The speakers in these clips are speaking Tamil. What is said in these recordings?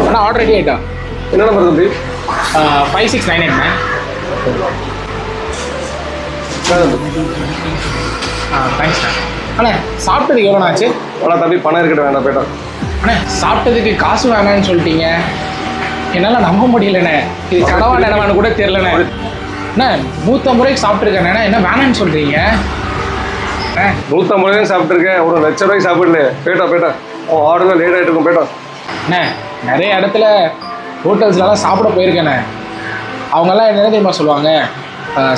அண்ணா ஆர்டர் ரெடி ஆகிட்டா. என்ன நம்பர் தம்பி? 5698 தேங்க்ஸ்ண்ணா. அண்ணா சாப்பிட்டதுக்கு எவ்வளோண்ணா ஆச்சு? அவ்வளோ தம்பி பணம் இருக்கட்டும் வேண்டாம் போய்ட்டோம். அண்ணா சாப்பிட்டதுக்கு காசு வேணான்னு சொல்லிட்டீங்க, என்னால் நம்ப முடியலண்ணே. இது கடவா நிலவான்னு கூட தெரிலண்ணே. அண்ணா 150 ரூபாய்க்கு சாப்பிட்ருக்கேண்ணே, என்ன வேணான்னு சொல்கிறீங்க? 150 ரூபாய்க்கு சாப்பிட்ருக்கேன், ஒரு லட்ச ரூபாய்க்கு சாப்பிடல. போய்ட்டோம் ஆர்டர் லேட் ஆகிட்டு இருக்கும் போய்ட்டோம். அண்ணே நிறைய இடத்துல ஹோட்டல்ஸ்லாம் சாப்பிட போயிருக்கேண்ணே. அவங்கெல்லாம் என்ன தெரியுமா சொல்லுவாங்க,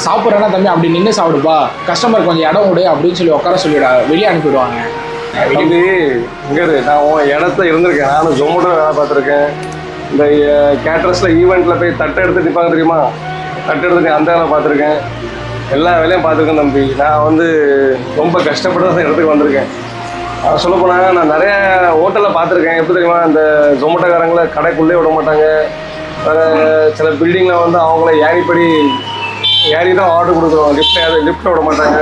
சாப்பிட்றேன்னா தம்பி அப்படி நின்று சாப்பிடுப்பா, கஸ்டமர் கொஞ்சம் இடம் விடு அப்படின்னு சொல்லி உட்கார சொல்லிவிட வெளியே அனுப்பிவிடுவாங்க. தம்பி இங்கே நான் உன் இடத்துல இருந்திருக்கேன். நானும் ஜொமேட்டோ வேலை பார்த்துருக்கேன். இந்த கேட்டரஸில் ஈவெண்ட்டில் போய் தட்டை எடுத்து நிற்பாங்க தெரியுமா, தட்டை எடுத்து அந்த வேலை பார்த்துருக்கேன். எல்லா வேலையும் பார்த்துருக்கேன் தம்பி. நான் ரொம்ப கஷ்டப்பட்டு தான் இடத்துக்கு வந்திருக்கேன். சொல்ல போனால் நான் நிறைய ஹோட்டலில் பார்த்துருக்கேன். எப்படி தெரியுமா, இந்த ஜொமேட்டோக்காரங்களை கடைக்குள்ளே விட மாட்டாங்க. வேறு சில பில்டிங்கில் அவங்கள ஏறி தான் ஆர்டர் கொடுக்குறோம். லிஃப்ட்டில் விட மாட்டாங்க.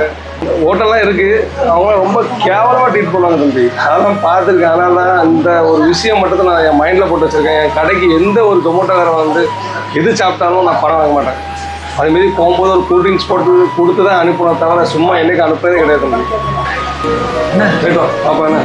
ஹோட்டல்லாம் இருக்குது, அவங்க ரொம்ப கேவலமாக ட்ரீட் பண்ணுவாங்க தம்பி. அதெல்லாம் பார்த்துருக்கேன். அதனால தான் அந்த ஒரு விஷயம் மட்டும் நான் என் மைண்டில் போட்டு வச்சுருக்கேன். என் கடைக்கு எந்த ஒரு ஜொமேட்டோக்காரன் எது சாப்பிட்டாலும் நான் பணம் வாங்க மாட்டேன். அதுமாரி போகும்போது ஒரு கூல்ட்ரிங்க்ஸ் போட்டு கொடுத்து தான் அனுப்பணும், தவிர சும்மா என்றைக்கு அனுப்புறதே கிடையாது தம்பி. என்ன போய்ட்டோம் பாப்பா. என்ன